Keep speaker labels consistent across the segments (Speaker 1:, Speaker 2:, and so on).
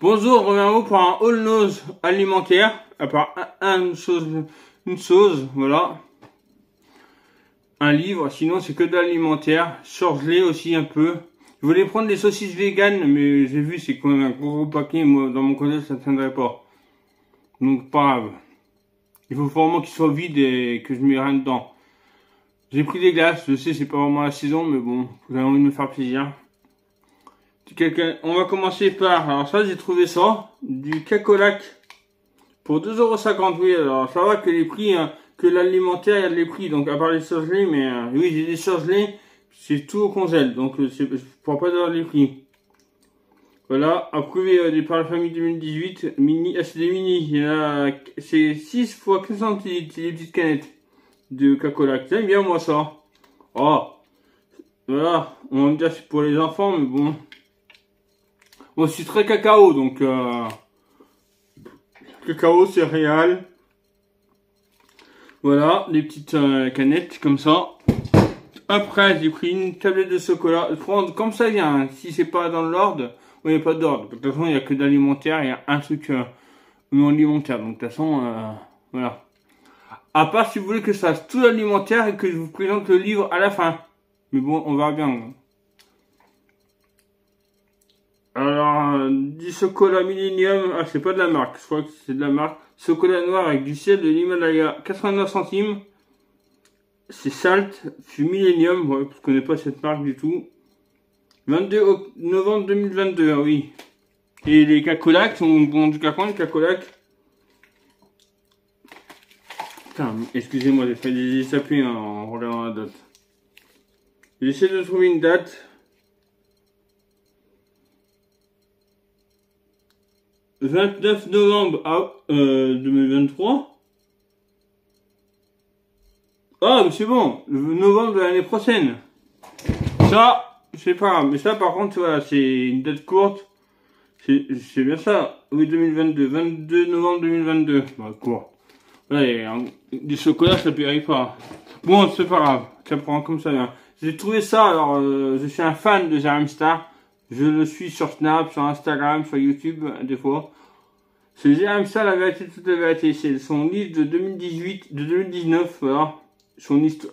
Speaker 1: Bonjour, on revient pour un all nose alimentaire, à part une chose, voilà. Un livre, sinon c'est que de l'alimentaire, surgelé aussi un peu. Je voulais prendre des saucisses véganes, mais j'ai vu c'est quand même un gros paquet, moi dans mon côté ça ne tiendrait pas. Donc pas grave. Il faut vraiment qu'il soit vide et que je mette rien dedans. J'ai pris des glaces, je sais c'est pas vraiment la saison, mais bon, j'ai envie de me faire plaisir. On va commencer par, alors ça j'ai trouvé ça, du Cacolac pour 2,50 €. Oui, alors ça va que les prix, hein, que l'alimentaire il y a des prix, donc à part les surgelés, mais oui j'ai des surgelés, c'est tout au congèle, donc je ne pourrais pas donner les prix. Voilà, approuvé par la famille 2018, mini, c'est des mini, c'est 6 x 15 centilitres, c'est des petites canettes de Cacolac, j'aime bien moi ça. Oh, voilà, on va me dire c'est pour les enfants, mais bon. Moi, je suis très cacao, donc cacao, céréales. Voilà, des petites canettes comme ça. Après, j'ai pris une tablette de chocolat. Prendre comme ça vient. Hein. Si c'est pas dans l'ordre, il n'y a pas d'ordre. De toute façon, il n'y a que d'alimentaire. Il y a un truc non alimentaire. Donc, de toute façon, voilà. À part si vous voulez que ça fasse tout l'alimentaire et que je vous présente le livre à la fin. Mais bon, on verra bien. Alors, du chocolat Millennium, c'est pas de la marque, je crois que c'est de la marque. Chocolat noir avec du ciel de l'Himalaya, 89 centimes. C'est Salt, c'est Millennium, ouais, je connais pas cette marque du tout. 22 novembre 2022, ah oui. Et les Cacolac sont bons du cacao, les Cacolac. Putain, excusez-moi, j'ai fait des échappées en regardant la date. J'essaie de trouver une date. 29 novembre 2023. Ah, mais c'est bon, le novembre de l'année prochaine. Ça, c'est pas grave. Mais ça, par contre, voilà, c'est une date courte. C'est bien ça. Oui, 2022. 22 novembre 2022. Bah, court. Voilà, du chocolat, ça paye pas. Bon, c'est pas grave. Ça prend comme ça vient. J'ai trouvé ça, alors, je suis un fan de Jeremy Star. Je le suis sur Snap, sur Instagram, sur YouTube, des fois. C'est Jeremy Star, la vérité, toute la vérité. C'est son livre de 2018, de 2019, voilà.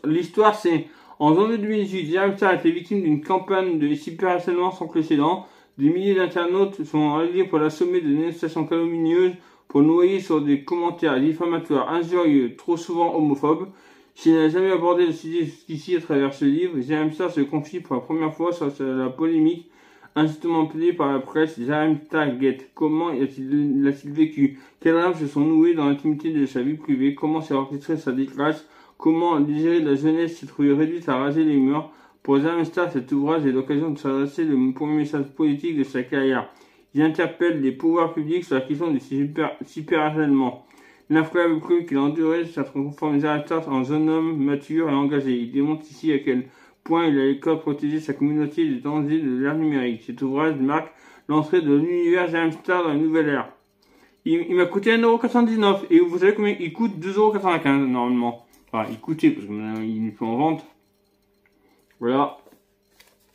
Speaker 1: L'histoire, c'est, en janvier 2018, Jeremy Star a été victime d'une campagne de cyberharcèlement sans précédent. Des milliers d'internautes sont alliés pour l'assommer de dénonciations calomnieuses, pour le noyer sur des commentaires diffamatoires, injurieux, trop souvent homophobes. S'il n'a jamais abordé le sujet jusqu'ici à travers ce livre, Jeremy Star se confie pour la première fois sur la polémique instamment plaidée par la presse. Jeremy Star Gate. Comment l'a-t-il vécu? Quelles rames se sont nouées dans l'intimité de sa vie privée? Comment s'est orchestrée sa déclasse? Comment désirer de la jeunesse s'est trouvé réduite à raser les murs? Pour Jeremy Star, cet ouvrage est l'occasion de s'adresser le premier message politique de sa carrière. Il interpelle les pouvoirs publics sur la question du cyberharcèlement. L'incroyable preuve qu'il a enduré, ça transforme Jeremy Star en jeune homme mature et engagé. Il démontre ici à quel point il a l'école protéger sa communauté des dangers de l'ère numérique. Cet ouvrage marque l'entrée de l'univers Jeremy Star dans la nouvelle ère. Il m'a coûté 1,99 € et vous savez combien il coûte? 2,95 € normalement. Enfin, il coûtait parce que maintenant il est plus en vente. Voilà.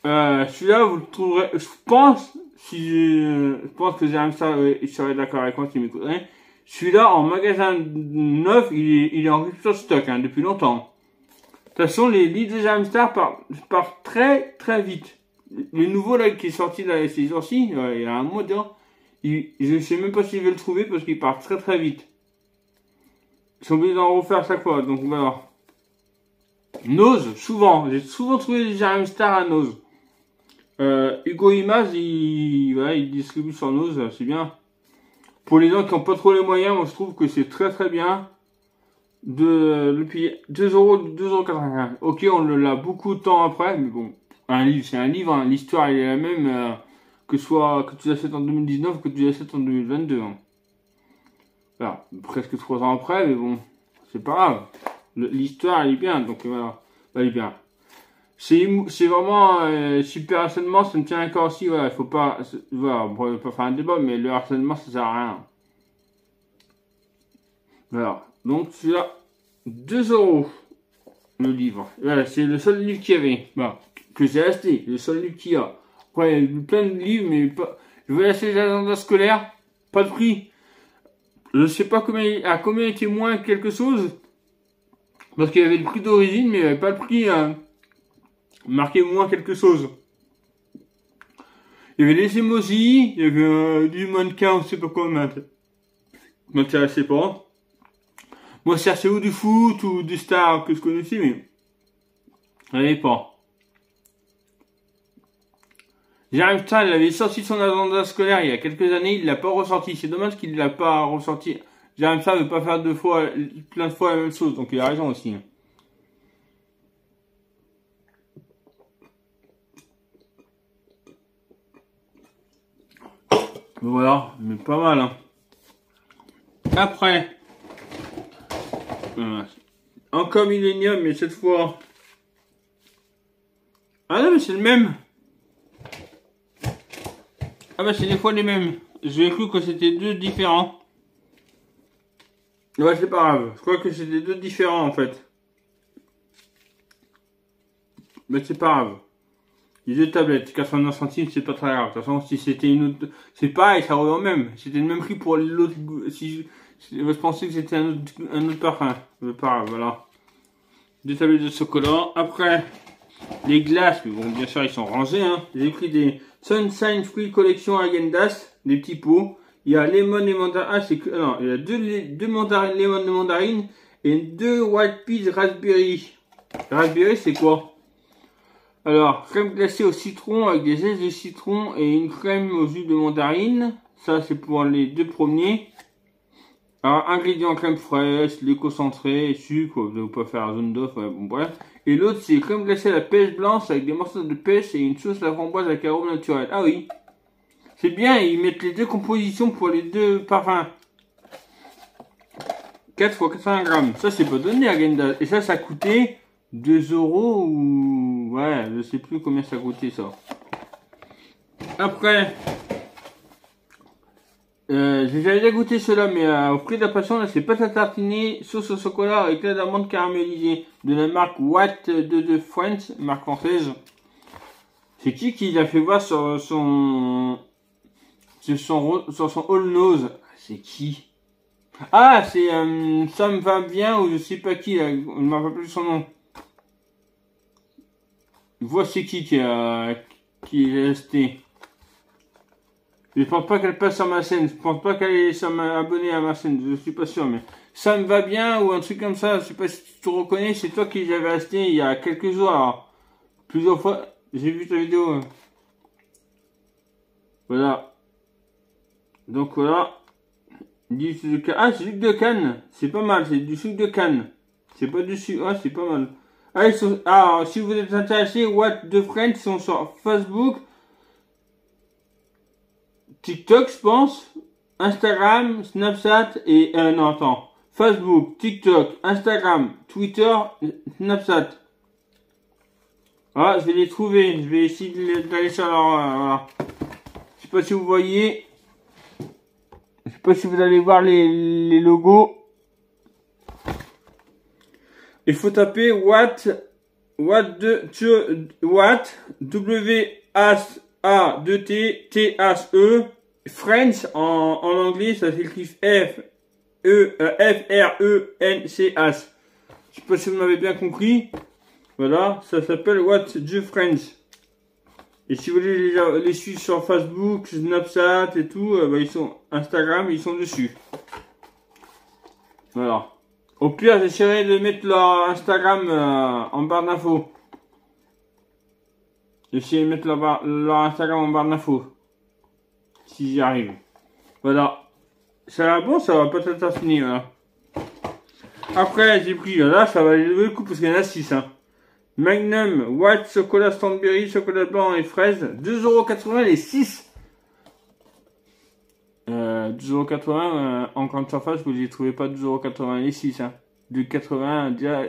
Speaker 1: Celui-là, vous le trouverez, je pense que Jeremy Star serait d'accord avec moi s'il m'écouterait. Celui-là, en magasin neuf, il est en rupture de stock, hein, depuis longtemps. De toute façon, les livres de Jeremy Star partent très, très vite. Le nouveau, là, qui est sorti, là, ces jours-ci, il y a un mois dedans, je sais même pas si je vais le trouver parce qu'il part très, très vite. Ils sont obligés d'en refaire chaque fois, donc voilà. Nose, souvent. J'ai souvent trouvé des Jeremy Star à Nose. Hugo Imaz, il distribue sur Nose, c'est bien. Pour les gens qui n'ont pas trop les moyens, moi je trouve que c'est très très bien de le payer 2,95 €. Ok, on l'a beaucoup de temps après, mais bon, un livre, c'est un livre, hein. L'histoire elle est la même que tu l'achètes en 2019 ou que tu l'achètes en 2022. Hein. Voilà, presque 3 ans après, mais bon, c'est pas grave. L'histoire elle est bien, donc voilà, elle est bien. C'est vraiment super harcèlement, ça me tient à cœur aussi, voilà, il faut pas, voilà, on peut pas faire un débat, mais le harcèlement ça sert à rien. Voilà, donc celui-là, 2 € le livre. Voilà, c'est le seul livre qu'il y avait, voilà, que j'ai acheté, le seul livre qu'il y a. Après, il y a plein de livres, mais pas, Je vais acheter les agendas scolaires, pas de prix. Je sais pas à combien était moins quelque chose. Parce qu'il y avait le prix d'origine, mais il n'y avait pas le prix marqué moins quelque chose. Il y avait les emojis, il y avait du mannequin, on sait pas quoi, m'intéressait pas. Moi, je cherchais ou du foot ou des stars que je connaissais, mais il n'y avait pas. J'arrive ça, il avait sorti son agenda scolaire il y a quelques années, il l'a pas ressorti. C'est dommage qu'il l'a pas ressorti. J'arrive ça, veut pas faire plein de fois la même chose, donc il a raison aussi. Voilà, mais pas mal, hein. Après, encore Millennium, mais cette fois... Ah non, mais c'est le même. Ah bah c'est des fois les mêmes. J'ai cru que c'était deux différents. Ouais, c'est pas grave. Je crois que c'était deux différents en fait. Mais c'est pas grave. Les deux tablettes, 89 centimes, c'est pas très grave. De toute façon, si c'était une autre... C'est pareil, ça revient au même. C'était le même prix pour l'autre... Si je pensais que c'était un autre parfum. Mais pas grave, voilà. Deux tablettes de chocolat. Après, les glaces. Mais bon, bien sûr, ils sont rangés. Hein. J'ai pris des Sunshine Free Collection Häagen-Dazs. Des petits pots. Il y a lemon et mandarine. Ah, c'est que... Non, il y a deux mandarines, lemon et mandarine. Et deux white peas raspberry. Raspberry, c'est quoi? Alors, crème glacée au citron avec des zestes de citron et une crème au jus de mandarine. Ça, c'est pour les deux premiers. Alors, ingrédients crème fraîche, lait concentré, sucre, vous pouvez faire zone d'off, ouais, bon bref. Et l'autre, c'est crème glacée à la pêche blanche avec des morceaux de pêche et une sauce à la framboise avec arôme naturel. Ah oui. C'est bien, ils mettent les deux compositions pour les deux parfums. 4 x 80 grammes. Ça, c'est pas donné à Häagen-Dazs. Et ça coûtait 2 € ou... Ouais, je sais plus combien ça coûtait ça. Après, j'ai déjà goûté cela, mais au prix de la passion, là, c'est pâte à tartiner, sauce au chocolat avec lait d'amande caramélisée de la marque What de French, marque française. C'est qui l'a fait voir sur son All Nose? C'est qui? Ah, c'est ça me va bien ou je sais pas qui, là, je ne me rappelle plus son nom. Voici qui est resté. Je pense pas qu'elle passe sur ma chaîne. Je pense pas qu'elle est abonnée à ma chaîne. Je suis pas sûr, mais ça me va bien ou un truc comme ça. Je sais pas si tu te reconnais. C'est toi qui l'avais acheté il y a quelques jours. Alors, plusieurs fois, j'ai vu ta vidéo. Voilà. Donc voilà. Du sucre de canne. Ah, sucre de canne. C'est pas mal. C'est du sucre de canne. C'est pas du sucre. Ah, c'est pas mal. Ah, si vous êtes intéressé, What the Friends sont sur Facebook, TikTok, je pense, Instagram, Snapchat et... non, attends. Facebook, TikTok, Instagram, Twitter, Snapchat. Voilà, je vais les trouver. Je vais essayer d'aller sur leur... voilà. Je sais pas si vous voyez. Je sais pas si vous allez voir les logos. Il faut taper W-A-2-T-T-H-E, French en anglais, ça s'écrit F-R-E-N-C-H. Je sais pas si vous m'avez bien compris. Voilà, ça s'appelle What the French. Et si vous voulez les suivre sur Facebook, Snapchat et tout, bah, ils sont Instagram, ils sont dessus. Voilà. Au pire, j'essaierai de mettre leur Instagram en barre d'infos. J'essaierai de mettre leur Instagram en barre d'infos. Si j'y arrive. Voilà. Ça va bon, ça va pas être fini, voilà. Après, j'ai pris, là, ça va aller lever le coup parce qu'il y en a 6, hein. Magnum, White, chocolat Stanberry, chocolat blanc et fraise. 2,80 € les 6. 2,80 € en grande surface, vous ne les trouvez pas 2,80 € les 6. Hein. 2,80 €, déjà,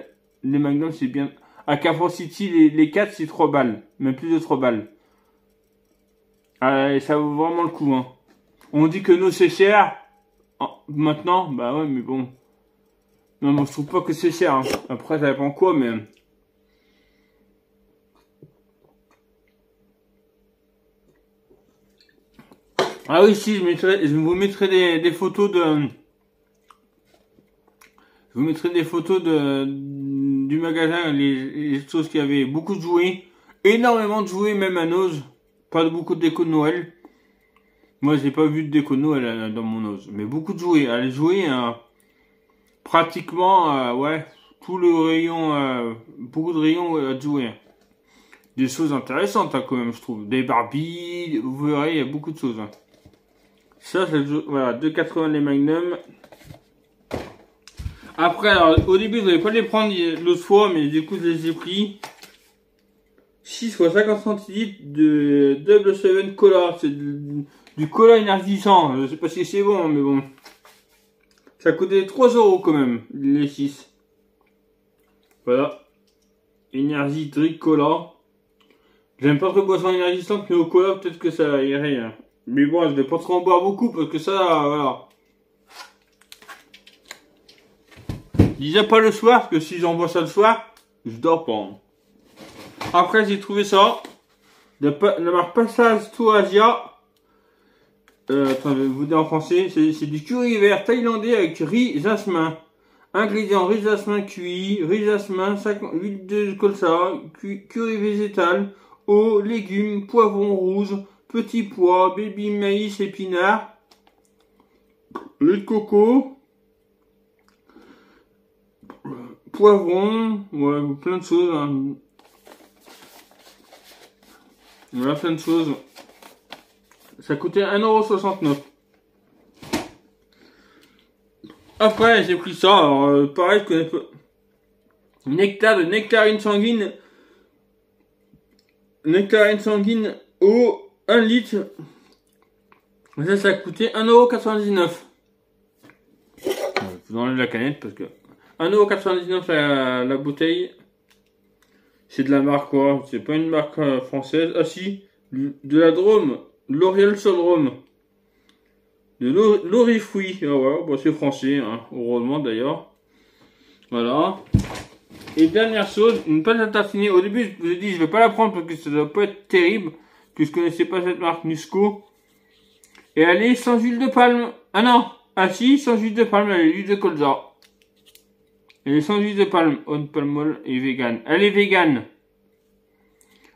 Speaker 1: les Magnum, c'est bien. À Carrefour City, les 4, c'est 3 balles. Même plus de 3 balles. Et ça vaut vraiment le coup. Hein. On dit que nous, c'est cher. Maintenant, bah ouais, mais bon. Non, moi, je trouve pas que c'est cher. Hein. Après, ça dépend quoi, mais... Ah oui, si, je vous mettrai des photos de... Je vous mettrai des photos du magasin, les choses qu'il y avait. Beaucoup de jouets, énormément de jouets, même à Noz. Pas beaucoup de déco de Noël. Moi, j'ai pas vu de déco de Noël dans mon Noz. Mais beaucoup de jouets. Allez jouer, pratiquement, ouais, tout le rayon, beaucoup de rayons à jouer. Des choses intéressantes, quand même, je trouve. Des Barbie, vous verrez, il y a beaucoup de choses. Ça, voilà, 2,80 les Magnum. Après, alors, au début, je n'avais pas les prendre l'autre fois, mais du coup, je les ai pris. 6 fois 50 centilitres de Double 7 Cola. C'est du cola énergisant. Je sais pas si c'est bon, mais bon. Ça coûtait 3 € quand même, les 6. Voilà. Énergie Drink Cola. J'aime pas trop boisson énergisante, mais au cola, peut-être que ça irait. Hein. Mais bon, je vais pas trop en boire beaucoup, parce que ça, voilà. Déjà pas le soir, parce que si j'en bois ça le soir, je dors pas. Hein. Après, j'ai trouvé ça. La marque Passage to Asia. Attends, je vais vous dire en français. C'est du curry vert thaïlandais avec riz jasmin. Ingrédients: riz jasmin cuit, riz jasmin, huile de colza, curry végétal, eau, légumes, poivron rouge, petits pois, baby maïs, épinards, lait de coco, poivron, ouais, plein de choses. Hein. Voilà, plein de choses. Ça coûtait 1,69 €. Après, j'ai pris ça. Alors, pareil, je connais pas. Nectar de nectarine sanguine. Nectarine sanguine eau 1 litre. Ça a coûté 1,99 €. Je vous enlève la canette parce que 1,99 € la bouteille. C'est de la marque quoi? C'est pas une marque française. Ah si, de la Drôme. L'Oriel sur Drôme. De l'orifruit. Ah ouais, bah c'est français, hein, heureusement d'ailleurs. Voilà. Et dernière chose, une pâte à tartiner. Au début, je vous ai dit, je vais pas la prendre parce que ça doit pas être terrible. Que je connaissais pas cette marque Nusco. Et elle est sans huile de palme. Ah non. Ah si, sans huile de palme, elle est huile de colza. Elle est sans huile de palme. On palm oil et vegan. Elle est vegan.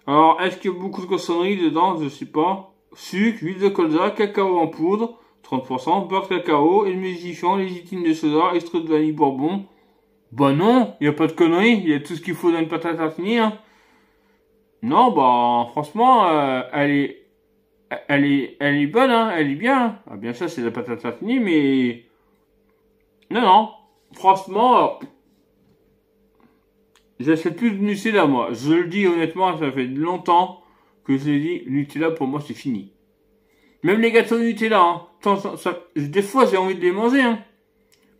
Speaker 1: Alors, est-ce qu'il y a beaucoup de cochonneries dedans? Je sais pas. Sucre, huile de colza, cacao en poudre, 30%, beurre de cacao, émulsifiant, légitime de soda, extrait de vanille bourbon. Bah non, il n'y a pas de conneries, il y a tout ce qu'il faut dans une pâte à tartiner. Hein. Non, bah franchement, elle est bonne, hein, elle est bien. Ah, bien ça, c'est de la pâte à tartiner, mais non, franchement, j'achète plus de Nutella, moi. Je le dis honnêtement, ça fait longtemps que je l'ai dit, Nutella pour moi c'est fini. Même les gâteaux Nutella, hein. Des fois j'ai envie de les manger, hein.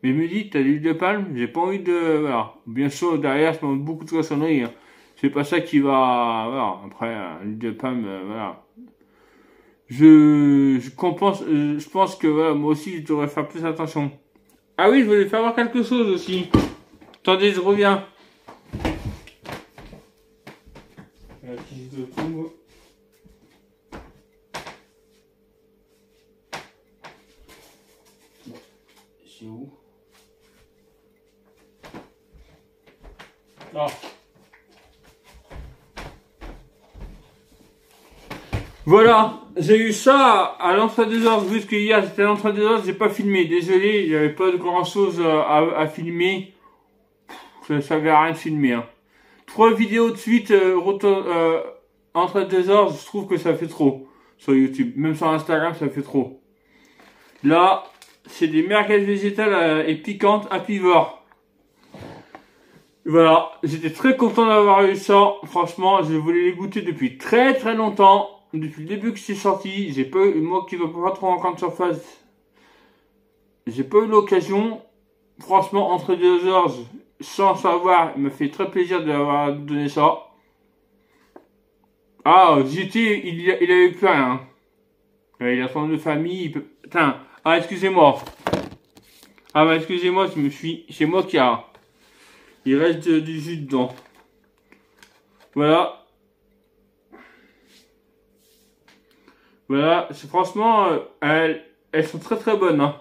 Speaker 1: Mais je me dis, t'as de l'huile de palme, j'ai pas envie de... Voilà. Bien sûr, derrière, je mange beaucoup de cochonneries. Hein. C'est pas ça qui va... Voilà. Après, l'huile de palme, voilà. Je compense... je pense que, voilà, moi aussi, je devrais faire plus attention. Ah oui, je voulais faire voir quelque chose aussi. Attendez, je reviens. C'est où? Ah. Voilà, j'ai eu ça à l'entrée des ordres, vu que hier j'étais à l'entrée des ordres, j'ai pas filmé, désolé, il n'y avait pas de grand chose à filmer, ça servait à rien de filmer. Hein. 3 vidéos de suite, entrée des ordres, je trouve que ça fait trop sur YouTube, même sur Instagram ça fait trop. Là, c'est des merguez végétales et piquantes à pivot. Voilà, j'étais très content d'avoir eu ça. Franchement, je voulais les goûter depuis très très longtemps. Depuis le début que c'est sorti, j'ai pas eu, moi qui ne vais pas trop en grande surface, j'ai pas eu l'occasion. Franchement, entre 2 heures, sans savoir, il me fait très plaisir d'avoir donné ça. Ah, JT, il avait plus rien. Il a son de famille, il peut... Putain, ah excusez-moi. Ah bah excusez-moi, c'est moi qui a... Il reste du jus dedans. Voilà. Voilà, franchement, elles sont très très bonnes, hein.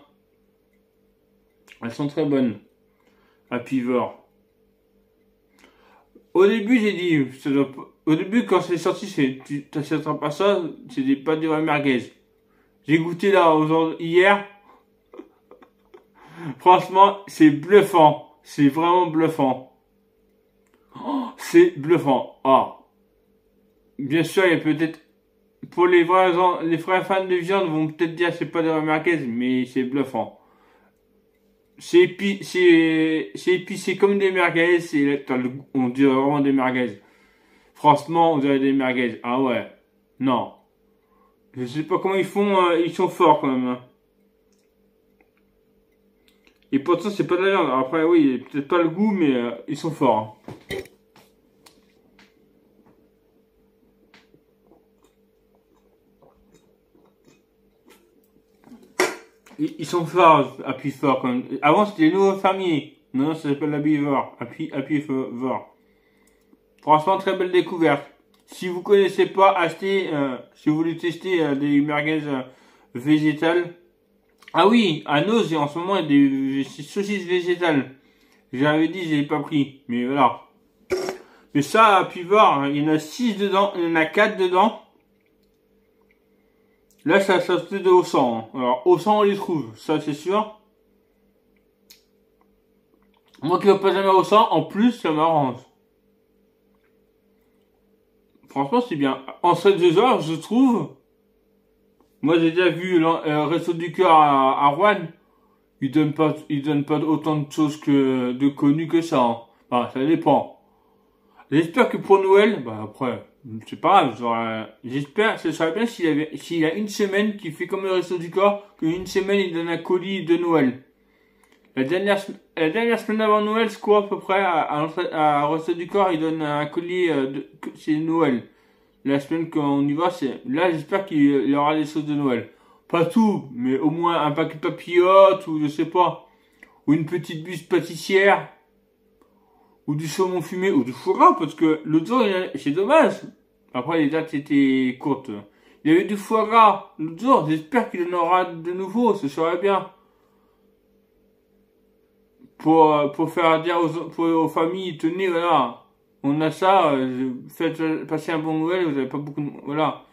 Speaker 1: Elles sont très bonnes. À Pivor. Au début, j'ai dit, au début, quand c'est sorti, tu t'achèteras pas ça, c'est pas du vrai merguez. J'ai goûté là, hier. Franchement, c'est bluffant. C'est vraiment bluffant. Oh, c'est bluffant. Ah. Bien sûr, il y a peut-être, pour les vrais fans de viande vont peut-être dire c'est pas de la merguez, mais c'est bluffant. C'est épicé comme des merguez, on dirait vraiment des merguez. Franchement, on dirait des merguez. Ah ouais. Non. Je sais pas comment ils font, ils sont forts quand même, hein. Et pourtant, c'est pas de la viande. Après, oui, peut-être pas le goût, mais ils sont forts, hein. Ils sont forts, Happy Fort quand même. Avant, c'était les nouveaux fermiers. Non, ça s'appelle la Beaver. Happy Fort. Franchement, très belle découverte. Si vous connaissez pas, achetez, si vous voulez tester des merguez végétales. Ah oui, à Noz, en ce moment, il y a des saucisses végétales. J'avais dit, je l'ai pas pris. Mais voilà. Mais ça, à Pivor, il y en a 6 dedans, il y en a 4 dedans. Là, ça sortait de Auchan, hein. Alors, Auchan, on les trouve, ça c'est sûr. Moi qui ne vais pas jamais au Auchan, en plus, ça m'arrange. Franchement, c'est bien. En 2 heures, je trouve. Moi, j'ai déjà vu le Resto du Cœur à Rouen. Ils donnent pas autant de choses de connues que ça, hein. Enfin, ça dépend. J'espère que pour Noël, bah après, c'est pas grave. J'espère, ce serait bien s'il y a une semaine qui fait comme le Resto du Cœur, qu'une semaine il donne un colis de Noël. La dernière semaine avant Noël, c'est quoi à peu près à Resto du Corps, ils donnent un colis c'est Noël. La semaine qu'on y va, là j'espère qu'il y aura des choses de Noël. Pas tout, mais au moins un paquet de papillotes ou je sais pas, ou une petite buse pâtissière, ou du saumon fumé, ou du foie gras, parce que l'autre jour, c'est dommage. Après les dates étaient courtes. Il y avait du foie gras l'autre jour, j'espère qu'il y en aura de nouveau, ce serait bien. Pour faire dire aux familles, tenez, voilà, on a ça, faites passer un bon Noël, vous avez pas beaucoup de, voilà.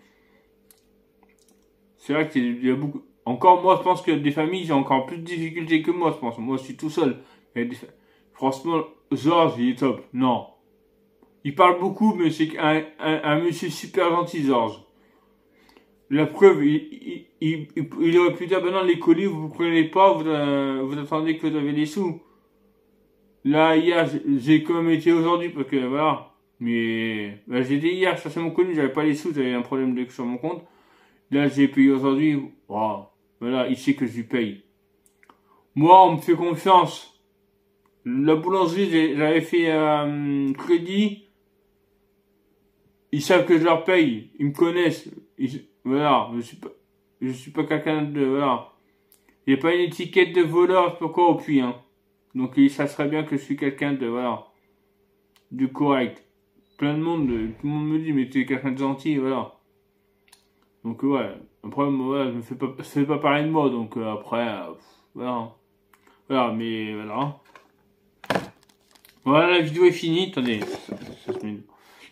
Speaker 1: C'est vrai qu'il y a beaucoup, encore moi, je pense que des familles, j'ai encore plus de difficultés que moi, je pense. Moi, je suis tout seul. Franchement, Georges, il est top. Non. Il parle beaucoup, mais c'est un monsieur super gentil, Georges. La preuve, il aurait pu dire, ben non, les colis, vous prenez pas, vous attendez que vous avez les sous. Là, hier, j'ai quand même été aujourd'hui parce que voilà. Mais bah, j'ai dit hier, chercher mon colis, j'avais pas les sous, j'avais un problème sur mon compte. Là, j'ai payé aujourd'hui. Wow. Voilà, il sait que je lui paye. Moi, on me fait confiance. La boulangerie, j'avais fait crédit. Ils savent que je leur paye. Ils me connaissent. Voilà, je suis pas quelqu'un de voilà. J'ai pas une étiquette de voleur, pourquoi au puits, hein. Donc ça serait bien que je suis quelqu'un de voilà, du correct. Tout le monde me dit mais tu es quelqu'un de gentil, voilà. Donc ouais, après moi, je me fais pas parler de moi, donc après voilà. Voilà, mais voilà. Voilà, la vidéo est finie. Attendez,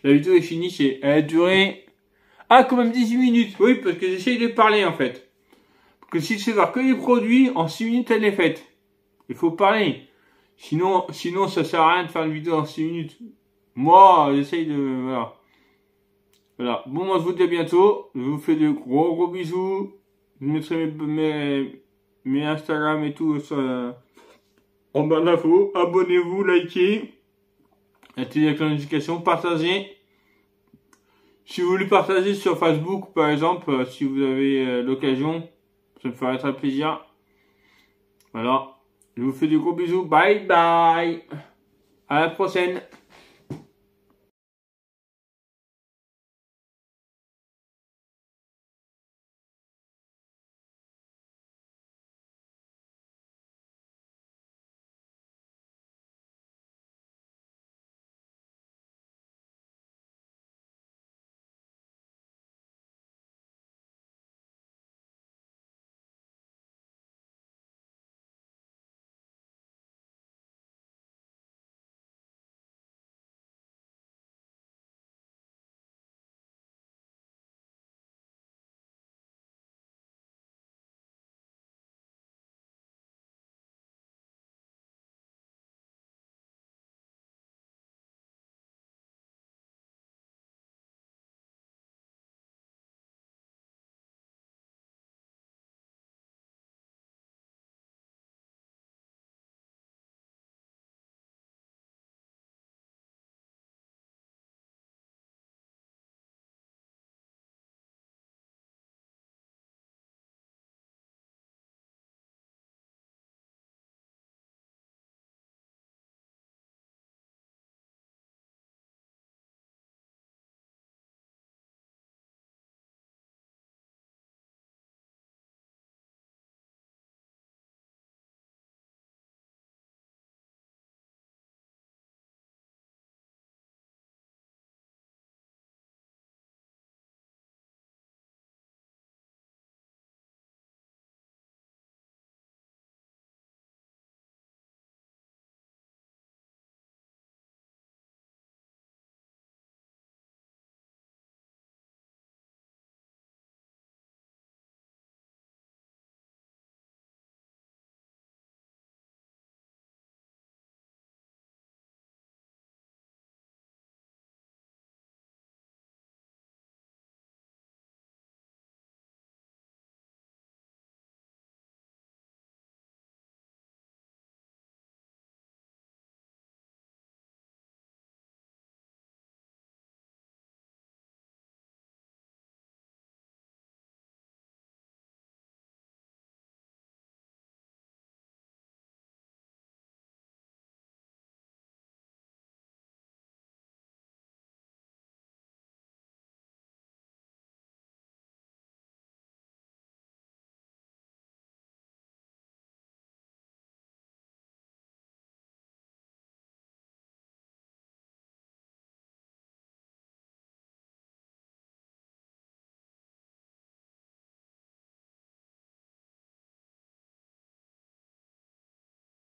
Speaker 1: la vidéo est finie, elle a duré quand même 18 minutes. Oui, parce que j'essaye de parler en fait. Parce que si je sais voir que les produits, en 6 minutes elle est faite. Il faut parler. Sinon, ça sert à rien de faire une vidéo en 6 minutes. Moi, j'essaye de, voilà. Voilà. Bon, moi, je vous dis à bientôt. Je vous fais de gros bisous. Je mettrai mes Instagram et tout en bas de l'info. Abonnez-vous, likez. Activez la notification, partagez. Si vous voulez partager sur Facebook, par exemple, si vous avez l'occasion, ça me ferait très plaisir. Voilà. Je vous fais de gros bisous. Bye bye. À la prochaine.